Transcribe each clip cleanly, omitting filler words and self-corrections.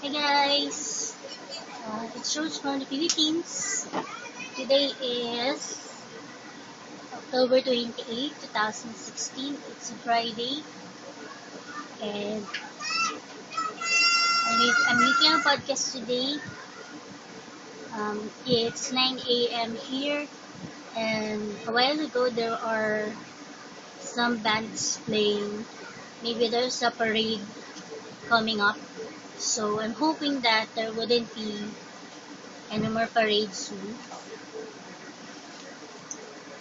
Hi guys, it's Rose from the Philippines. Today is October 28, 2016. It's a Friday and I'm making a podcast today. It's 9 a.m. here and a while ago there are some bands playing. Maybe there's a parade coming up. So I'm hoping that there wouldn't be any more parades soon.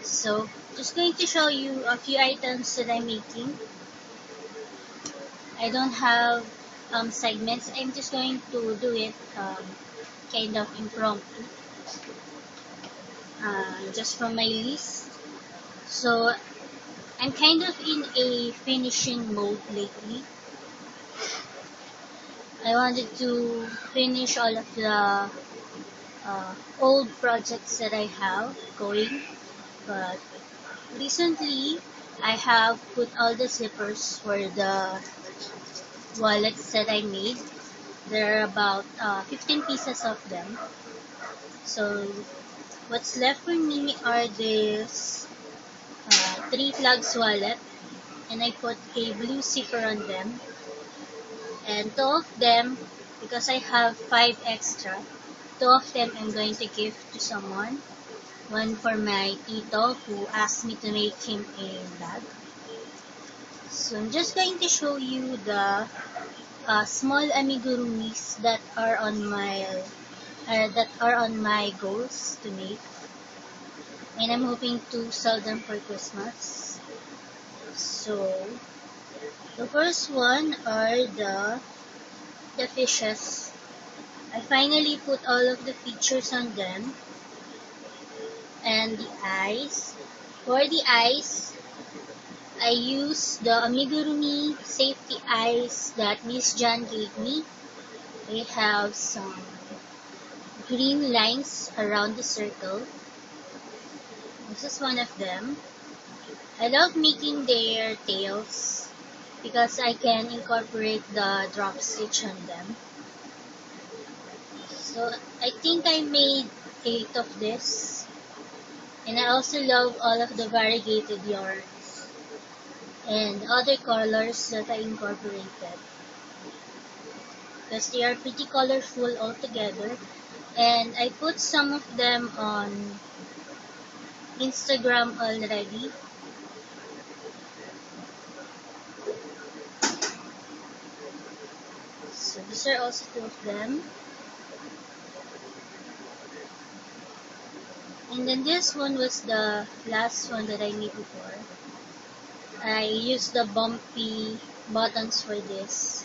So, just going to show you a few items that I'm making. I don't have segments. I'm just going to do it kind of impromptu, just from my list. So, I'm kind of in a finishing mode lately. I wanted to finish all of the old projects that I have going, but recently I have put all the zippers for the wallets that I made. There are about 15 pieces of them. So what's left for me are this 3 flags wallet, and I put a blue zipper on them. And 2 of them, because I have 5 extra, 2 of them I'm going to give to someone. One for my tito who asked me to make him a bag. So I'm just going to show you the small amigurumis that are on my goals to make, and I'm hoping to sell them for Christmas. So the first one are the fishes. I finally put all of the features on them, and the eyes. For the eyes, I used the amigurumi safety eyes that Miss Jan gave me. They have some green lines around the circle. This is one of them. I love making their tails because I can incorporate the drop stitch on them. So I think I made 8 of this. And I also love all of the variegated yarns and other colors that I incorporated, because they are pretty colorful altogether. And I put some of them on Instagram already. So these are also 2 of them. And then this one was the last one that I made before. I used the bumpy buttons for this.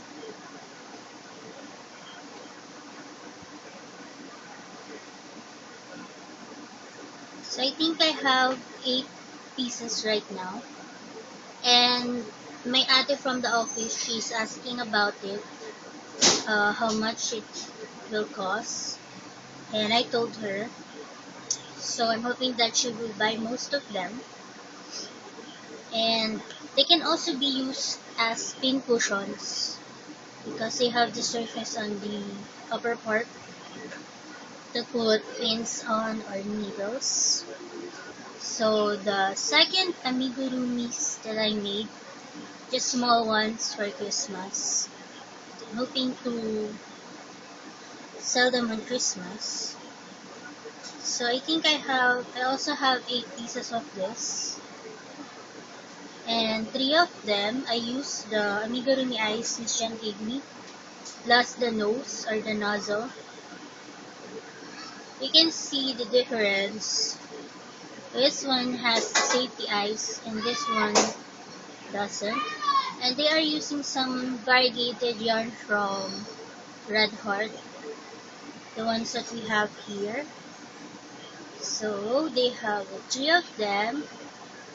So I think I have 8 pieces right now. And my ate from the office, she's asking about it, how much it will cost. And I told her. So I'm hoping that she will buy most of them. And they can also be used as pin cushions because they have the surface on the upper part to put pins on or needles. So the second amigurumis that I made, just small ones for Christmas. I'm hoping to sell them on Christmas. So I think I also have 8 pieces of this. And 3 of them, I used the amigurumi eyes Miss Jen gave me, plus the nose or the nozzle. You can see the difference. This one has safety eyes and this one doesn't. And they are using some variegated yarn from Red Heart, the ones that we have here. So they have 3 of them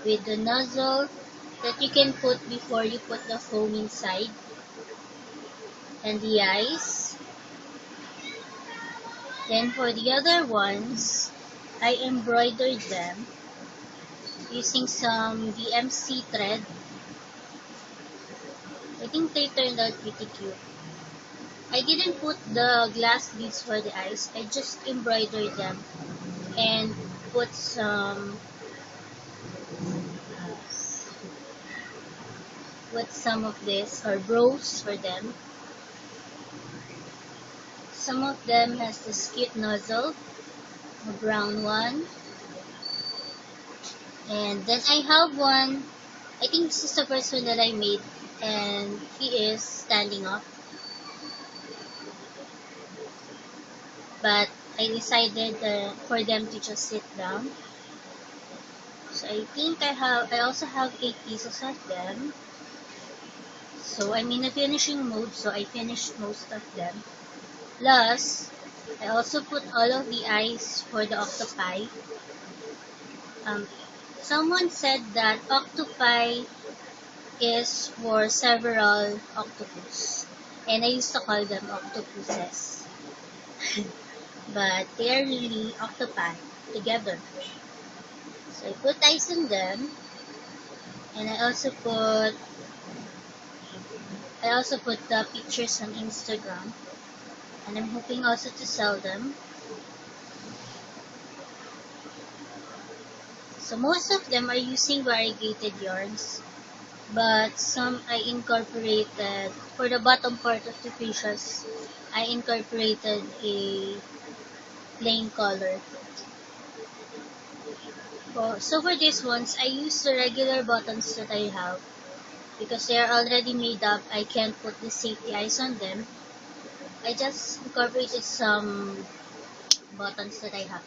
with the nozzle that you can put before you put the foam inside, and the eyes. Then for the other ones, I embroidered them using some DMC thread. I think they turned out pretty cute. I didn't put the glass beads for the eyes. I just embroidered them and put some of this or brows for them. Some of them has this cute nozzle, a brown one. And then I have one, I think this is the first one that I made, and he is standing up. But I decided for them to just sit down. So I think I also have 8 pieces of them. So I'm in a finishing mode, so I finished most of them. Plus, I also put all of the eyes for the octopi. Um, Someone said that octopi is for several octopus, and I used to call them octopuses. But they are really octopi together. So I put eyes on them, and I also put the pictures on Instagram, and I'm hoping also to sell them. So most of them are using variegated yarns, but some I incorporated, for the bottom part of the fishes, I incorporated a plain color. So for these ones, I use the regular buttons that I have because they are already made up. I can't put the safety eyes on them. I just incorporated some buttons that I have.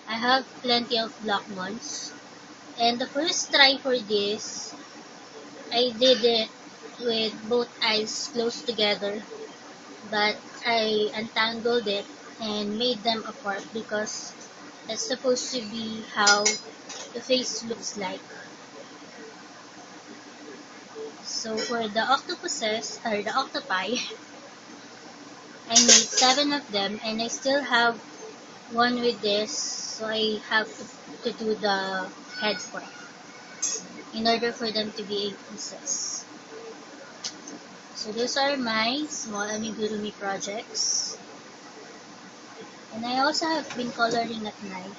I have plenty of black ones. And the first try for this, I did it with both eyes close together, but I untangled it and made them apart because that's supposed to be how the face looks like. So for the octopuses, or the octopi, I made 7 of them, and I still have one with this, so I have to do the head part in order for them to be 8 pieces. So those are my small amigurumi projects. And I also have been coloring at night.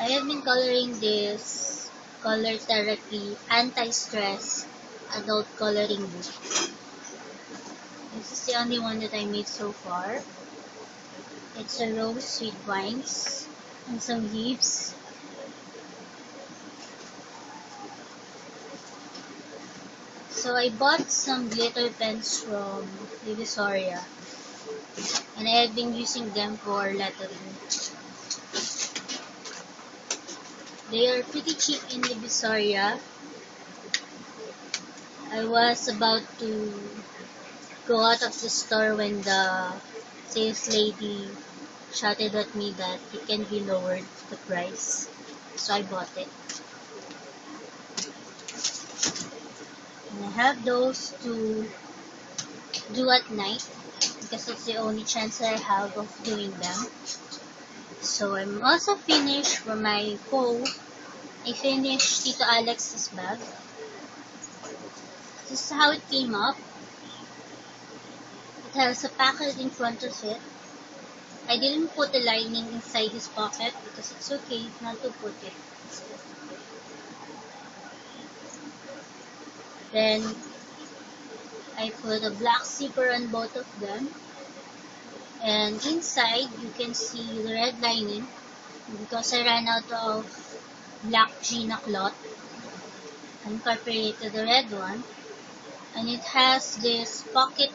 I have been coloring this Color Therapy Anti-Stress Adult Coloring Book. This is the only one that I made so far. It's a rose, sweet vines, and some leaves. So I bought some glitter pens from Divisoria, and I have been using them for lettering. They are pretty cheap in Divisoria. I was about to go out of the store when the sales lady shouted at me that it can be lowered the price. So I bought it. And I have those to do at night because it's the only chance that I have of doing them. So I'm also finished for my bow. I finished Tito Alex's bag. This is how it came up. It has a pocket in front of it. I didn't put the lining inside this pocket because it's okay not to put it. Then I put a black zipper on both of them. And inside you can see the red lining because I ran out of black Gina cloth. I incorporated the red one. And it has this pocket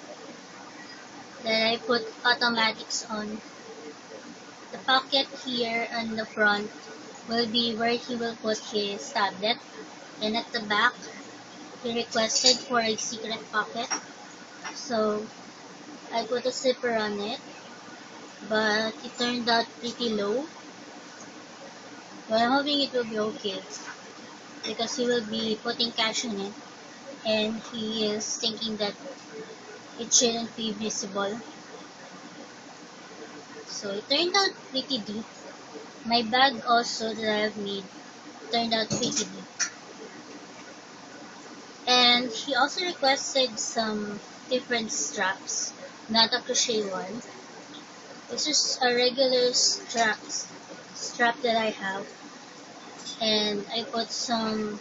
that I put automatics on. The pocket here on the front will be where he will put his tablet. And at the back, he requested for a secret pocket. So I put a zipper on it, but it turned out pretty low. So I'm hoping it will be okay because he will be putting cash in it, and he is thinking that it shouldn't be visible. So it turned out pretty deep. My bag also that I have made turned out pretty deep. And he also requested some different straps, not a crochet one. This is a regular strap that I have, and I put some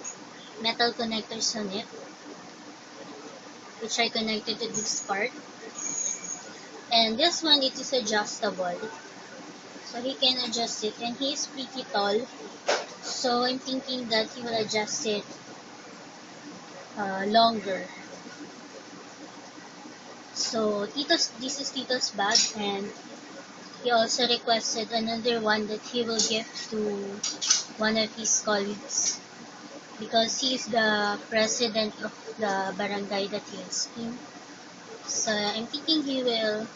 metal connectors on it, which I connected to this part. And this one, it is adjustable, so he can adjust it, and he is pretty tall, so I'm thinking that he will adjust it longer. So this is Tito's bag, and he also requested another one that he will give to one of his colleagues, because he is the president of the barangay that he is in. So I'm thinking he will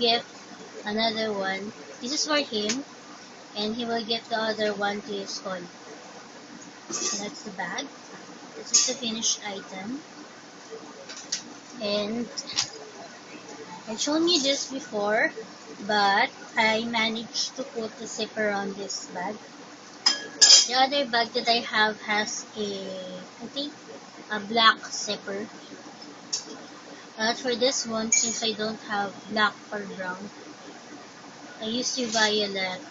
give another one. This is for him, and he will give the other one to his colleague. So that's the bag. This is the finished item. And I shown you this before, but I managed to put the zipper on this bag. The other bag that I have has I think, a black zipper. But for this one, since I don't have black or brown, I used the violet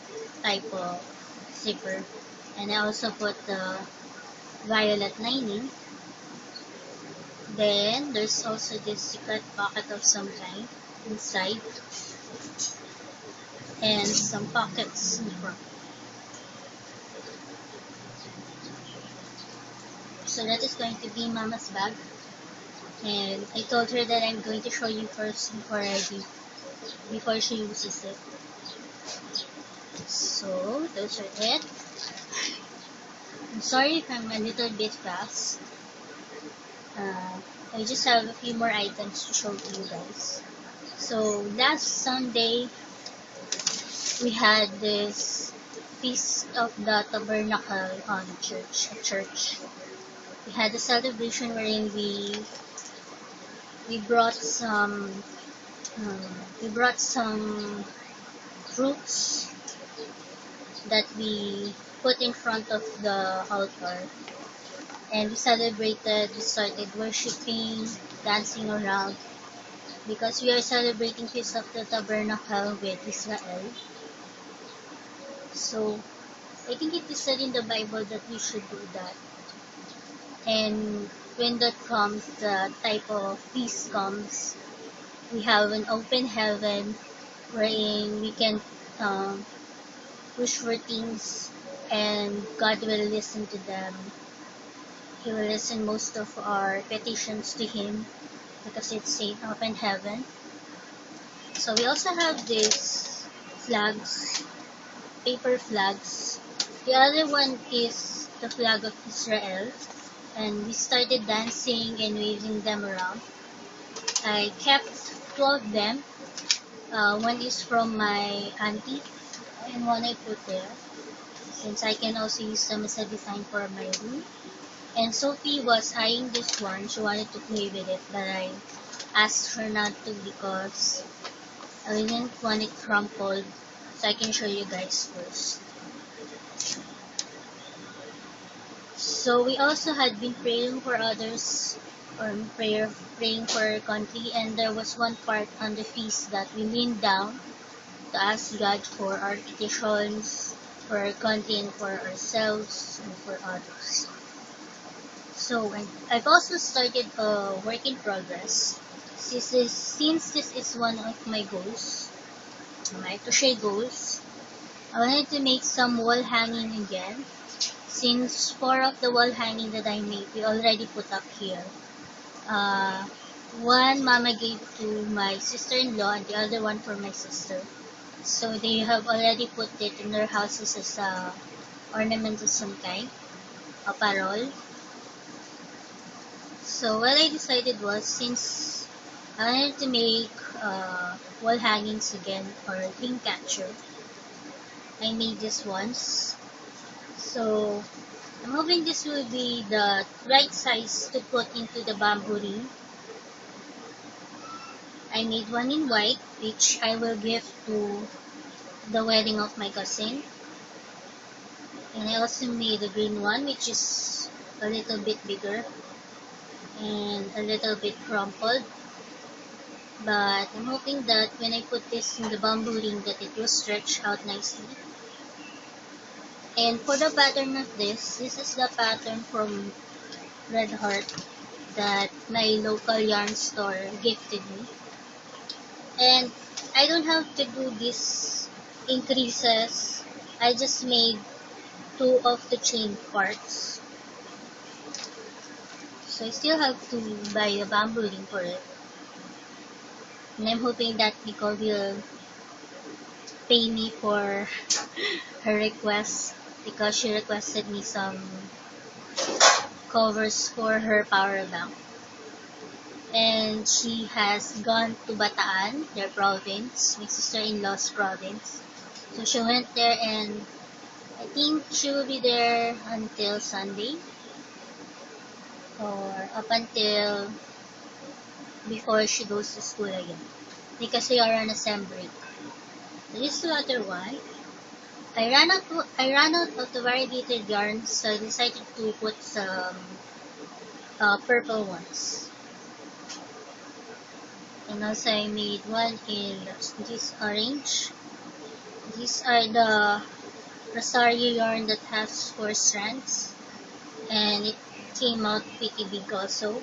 type of zipper. And I also put the violet lining. Then, there's also this secret pocket of some kind inside. And some pockets in front. So that is going to be Mama's bag. And I told her that I'm going to show you first before she uses it. So, those are it. I'm sorry if I'm a little bit fast. I just have a few more items to show to you guys. So, last Sunday, we had this Feast of the Tabernacle at church. We had a celebration wherein we brought some fruits that we put in front of the altar, and we started worshiping, dancing around, because we are celebrating Feast of the Tabernacle with Israel. So I think it is said in the Bible that we should do that. And when that comes, the type of feast comes, we have an open heaven wherein we can wish for things, and God will listen to them. He will listen most of our petitions to Him, because it's an open heaven. So we also have these flags, paper flags. The other one is the flag of Israel, and we started dancing and waving them around. I kept 2 of them. One is from my auntie, and one I put there, since I can also use them as a design for my room. And Sophie was eyeing this one. She wanted to play with it, but I asked her not to, because I didn't want it crumpled. So I can show you guys first. So we also had been praying for others, or praying for our country, and there was one part on the feast that we leaned down to ask God for our petitions, for our country, and for ourselves, and for others. So I've also started a work in progress. Since this is one of my goals, my crochet goals, I wanted to make some wall hanging again, since 4 of the wall hanging that I made we already put up here. One Mama gave to my sister-in-law, and the other one for my sister. So they have already put it in their houses as a ornament of some kind, a parol. So what I decided was, since I wanted to make wall hangings again, or dream catcher, I made this once. So I'm hoping this will be the right size to put into the bamboo ring. I made one in white, which I will give to the wedding of my cousin. And I also made a green one, which is a little bit bigger and a little bit crumpled. But I'm hoping that when I put this in the bamboo ring that it will stretch out nicely. And for the pattern of this is the pattern from Red Heart that my local yarn store gifted me. And I don't have to do these increases. I just made 2 of the chain parts. So I still have to buy a bamboo ring for it. And I'm hoping that Nicole will pay me for her request because she requested me some covers for her power bank. And she has gone to Bataan, their province, my sister-in-law's province. So she went there and I think she will be there until Sunday or up until before she goes to school again because we are on a sem break. So this is the other one. I ran out of the variegated yarn, so I decided to put some purple ones. And also I made one in this orange. These are the Rosario yarn that has 4 strands. And it came out pretty big also.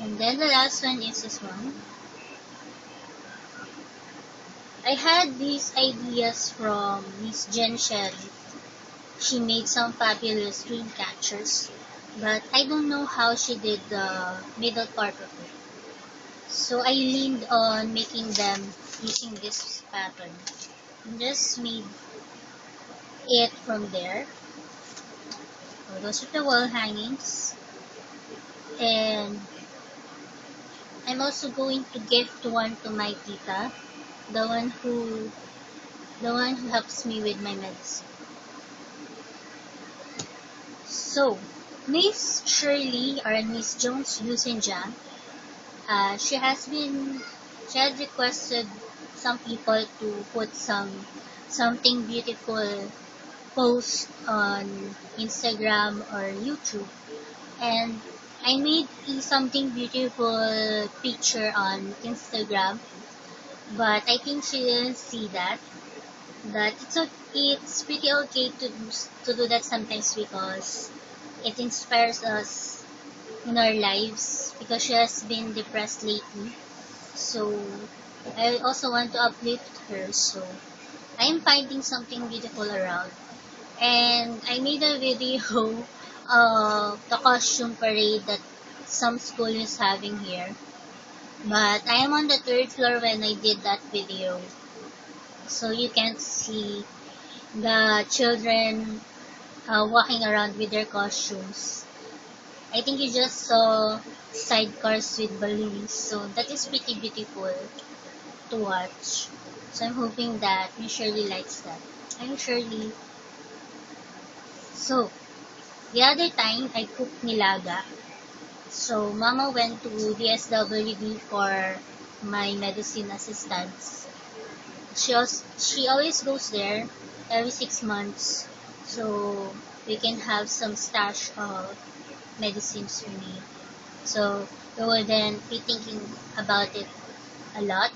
And then the last one is this one. I had these ideas from Miss Jen Sherry. She made some fabulous dream catchers, but I don't know how she did the middle part of it. So I leaned on making them using this pattern. And just made it from there. So those are the wall hangings. And I'm also going to gift one to my tita, the one who helps me with my medicine. So, Miss Shirley or Miss Jones Lucinja, she had requested some people to put something beautiful post on Instagram or YouTube, and I made something beautiful picture on Instagram, but I think she didn't see that. But it's pretty okay to do that sometimes because it inspires us in our lives because she has been depressed lately. So I also want to uplift her. So I'm finding something beautiful around. And I made a video of the costume parade that some school is having here. But I am on the 3rd floor when I did that video. So you can't see the children walking around with their costumes. I think you just saw sidecars with balloons, so that is pretty beautiful to watch. So I'm hoping that Miss Shirley likes that. I'm Shirley. So, the other time I cooked nilaga. So Mama went to DSWD for my medicine assistance. She always goes there every 6 months, so we can have some stash of medicines we need. So we will then be thinking about it a lot.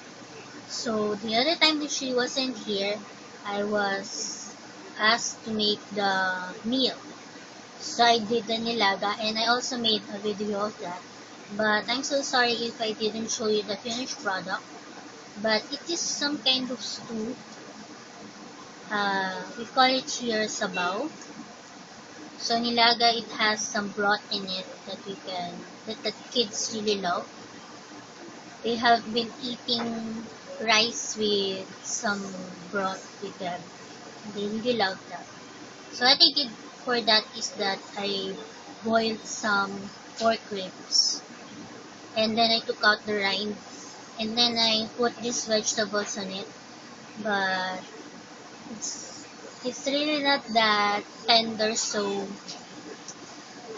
So the other time that she wasn't here, I was asked to make the meal. So I did the nilaga and I also made a video of that. But I'm so sorry if I didn't show you the finished product. But it is some kind of stew. We call it here sabaw. So nilaga, it has some broth in it that the kids really love. They have been eating rice with some broth with them. They really love that. So what I did for that is that I boiled some pork ribs. And then I took out the rind. And then I put these vegetables on it. But it's really not that tender, so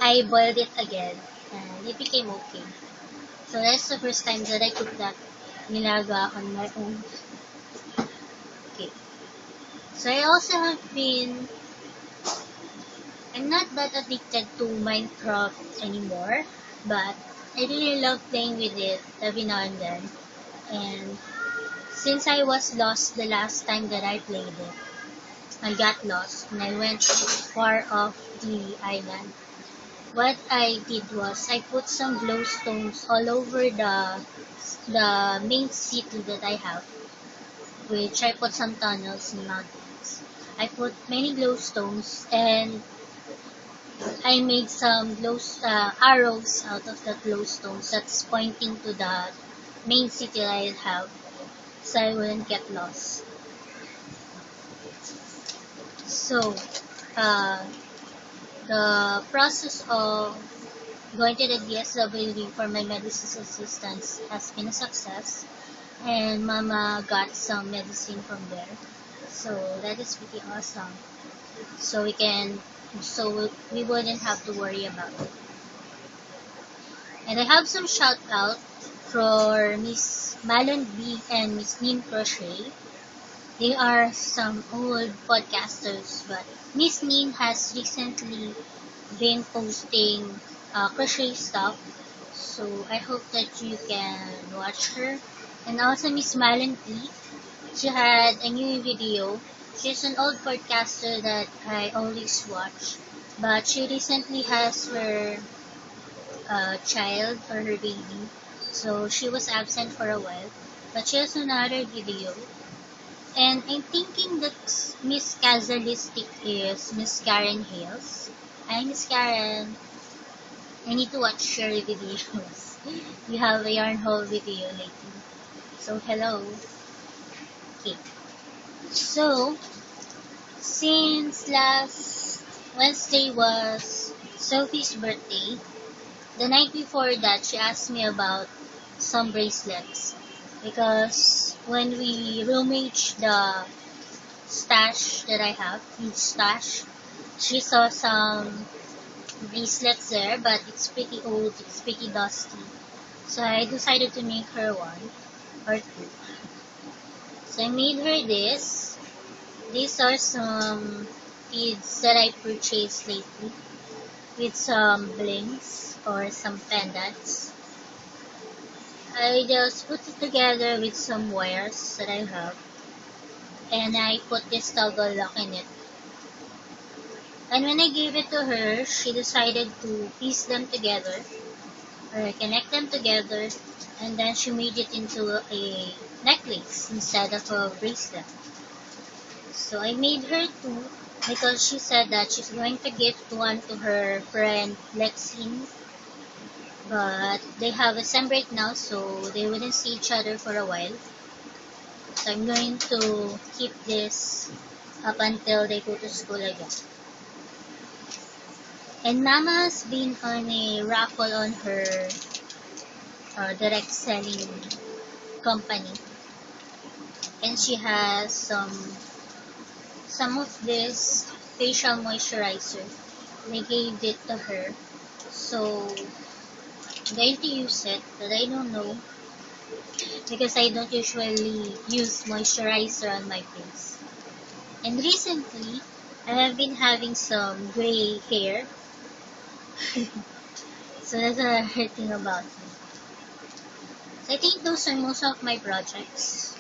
I boiled it again. And it became okay. So that's the first time that I cooked that nilaga on my own. Okay. So I also have been, I'm not that addicted to Minecraft anymore, but I really love playing with it every now and then. And since I was lost the last time that I played it, I got lost and I went far off the island. What I did was I put some glowstones all over the main city that I have, which I put some tunnels and mountains. I put many glowstones and I made some arrows out of the glowstones that's pointing to the main city that I have, so I wouldn't get lost. So, uh, the process of going to the DSWD for my medicine assistance has been a success, and Mama got some medicine from there. So that is pretty awesome. So we wouldn't have to worry about it. And I have some shout out for Miss Malon B and Miss Nin Crochet. They are some old podcasters, but Miss Nin has recently been posting crochet stuff, so I hope that you can watch her. And also Miss Malon P, she had a new video. She's an old podcaster that I always watch, but she recently has her child or her baby, so she was absent for a while. But she has another video, and I'm thinking that Miss Kazalistic is Miss Karen Hales. Hi, Miss Karen. I need to watch your videos. You have a yarn haul video lately. So, hello. Okay. So, since last Wednesday was Sophie's birthday, the night before that, she asked me about some bracelets. Because when we rummaged the stash that I have, huge stash, she saw some bracelets there, but it's pretty old, it's pretty dusty. So I decided to make her one or two. So I made her this. These are some beads that I purchased lately with some blings or some pendants. I just put it together with some wires that I have, and I put this toggle lock in it. And when I gave it to her, she decided to piece them together or connect them together, and then she made it into a necklace instead of a bracelet. So I made her two because she said that she's going to gift one to her friend Lexine, but they have a sem break now, so they wouldn't see each other for a while. So I'm going to keep this up until they go to school again. And Mama's been on a raffle on her direct selling company, and she has some of this facial moisturizer. They gave it to her, so I'm going to use it, but I don't know because I don't usually use moisturizer on my face. And recently, I have been having some gray hair. So that's another thing about me. So I think those are most of my projects.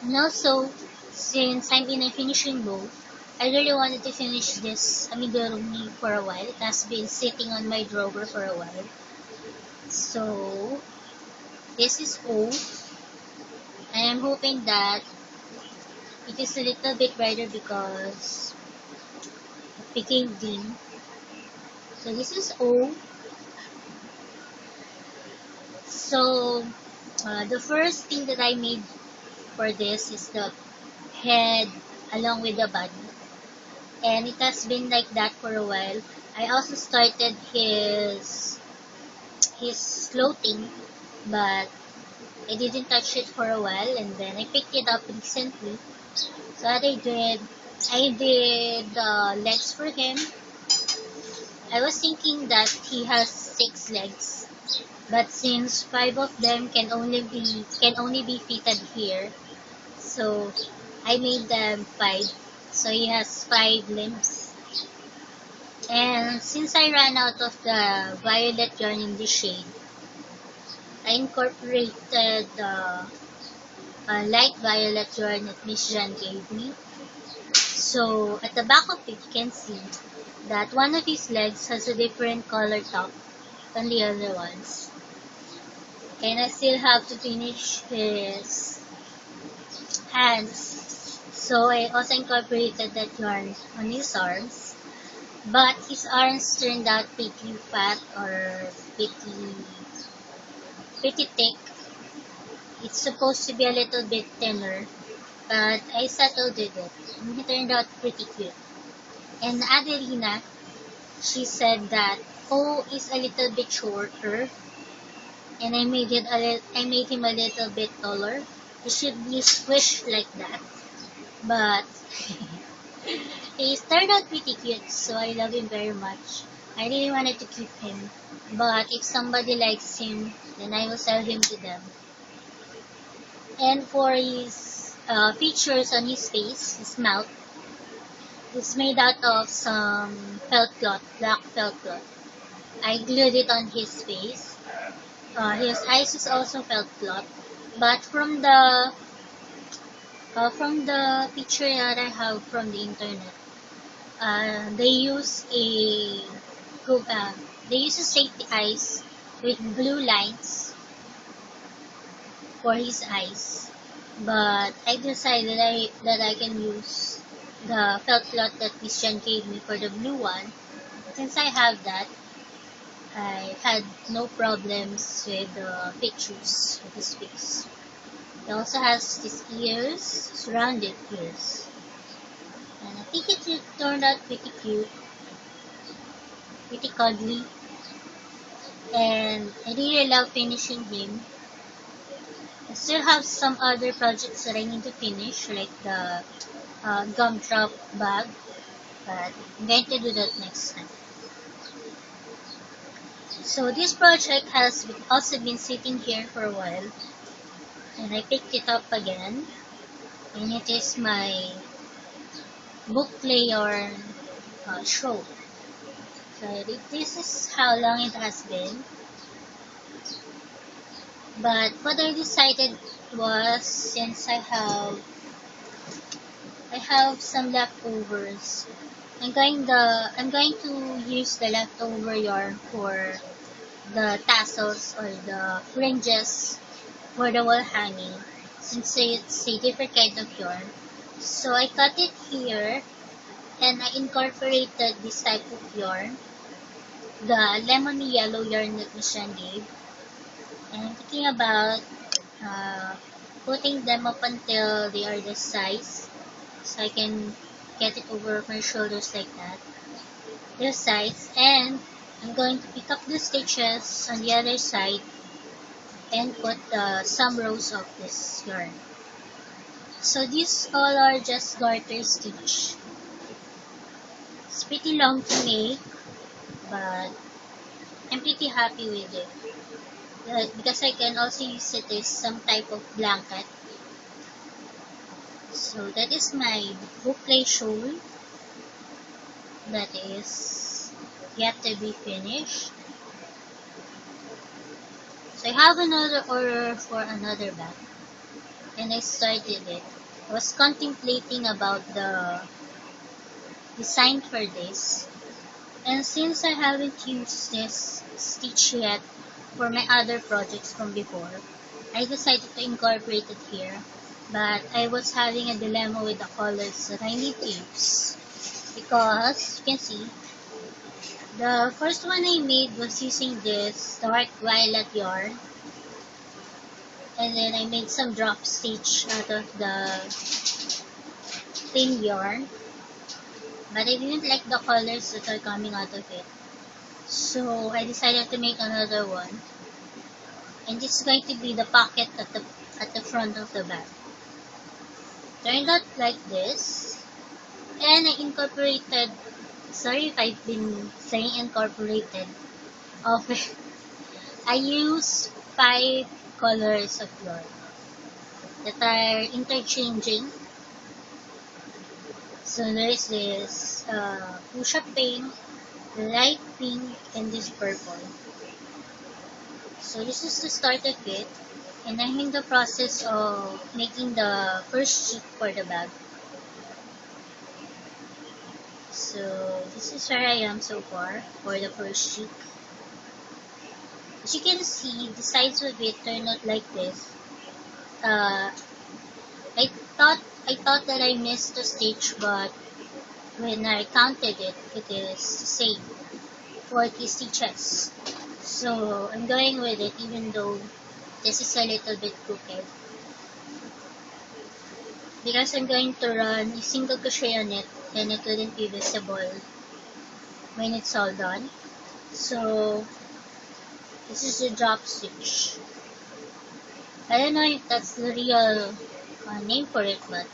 And also, since I'm in a finishing mode, I really wanted to finish this amigurumi for a while. It has been sitting on my drawer for a while. So, this is old. I am hoping that it is a little bit brighter because it became dim. So this is O. So the first thing that I made for this is the head along with the body. And it has been like that for a while. I also started his clothing, but I didn't touch it for a while, and then I picked it up recently. So what I did legs for him. I was thinking that he has 6 legs, but since 5 of them can only be fitted here, so I made them 5. So he has 5 limbs. And since I ran out of the violet yarn in this shade, I incorporated a light violet yarn that Miss Jan gave me. So at the back of it, you can see that one of his legs has a different color top than the other ones. And I still have to finish his hands. So I also incorporated that yarn on his arms. But his arms turned out pretty fat or pretty thick. It's supposed to be a little bit thinner, but I settled with it. And it turned out pretty cute. And Adelina, she said that O is a little bit shorter, and I made him a little bit taller. He should be squished like that, but he turned out pretty cute, so I love him very much. I really wanted to keep him, but if somebody likes him, then I will sell him to them. And for his features on his face, his mouth, it's made out of some felt cloth, black felt cloth. I glued it on his face. His eyes is also felt cloth, but from the picture that I have from the internet, they use a safety eyes with blue lines for his eyes. But I decided that I can use the felt cloth that Christian gave me for the blue one. Since I have that, I had no problems with the pictures of his face. He also has his ears, surrounded ears. And I think it turned out pretty cute, pretty cuddly. And I really love finishing him. I still have some other projects that I need to finish, like the gumdrop bag, but I'm going to do that next time. So this project has also been sitting here for a while, and I picked it up again, and it is my book play yarn show. So this is how long it has been. But what I decided was, since I have some leftovers, I'm going to use the leftover yarn for the tassels or the fringes for the wall hanging, since it's a different kind of yarn. So I cut it here, and I incorporated this type of yarn, the lemony yellow yarn that Michelle gave. And I'm thinking about putting them up until they are this size, so I can get it over my shoulders like that, this size. And I'm going to pick up the stitches on the other side and put some rows of this yarn. So these all are just garter stitch. It's pretty long to make, but I'm pretty happy with it. Because I can also use it as some type of blanket. So that is my book play shawl that is yet to be finished. So I have another order for another bag, and I started it. I was contemplating about the design for this, and since I haven't used this stitch yet for my other projects from before, I decided to incorporate it here. But I was having a dilemma with the colors that I need to use, because you can see the first one I made was using this dark violet yarn, and then I made some drop stitch out of the thin yarn, but I didn't like the colors that are coming out of it. So I decided to make another one, and it's going to be the pocket at the front of the bag. Turned out like this, and I incorporated. Sorry if I've been saying incorporated. Okay, I used 5 colors of yarn that are interchanging. So there is this push-up pink, light pink, and this purple. So this is the starter kit, and I'm in the process of making the first sheet for the bag. So this is where I am so far for the first sheet. As you can see, the sides of it turned out like this. Uh, I I thought that I missed a stitch, but when I counted it, it is the same, 40 stitches. So I'm going with it even though this is a little bit crooked. Because I'm going to run a single crochet on it, then it wouldn't be visible when it's all done. So this is the drop stitch. I don't know if that's the real name for it, but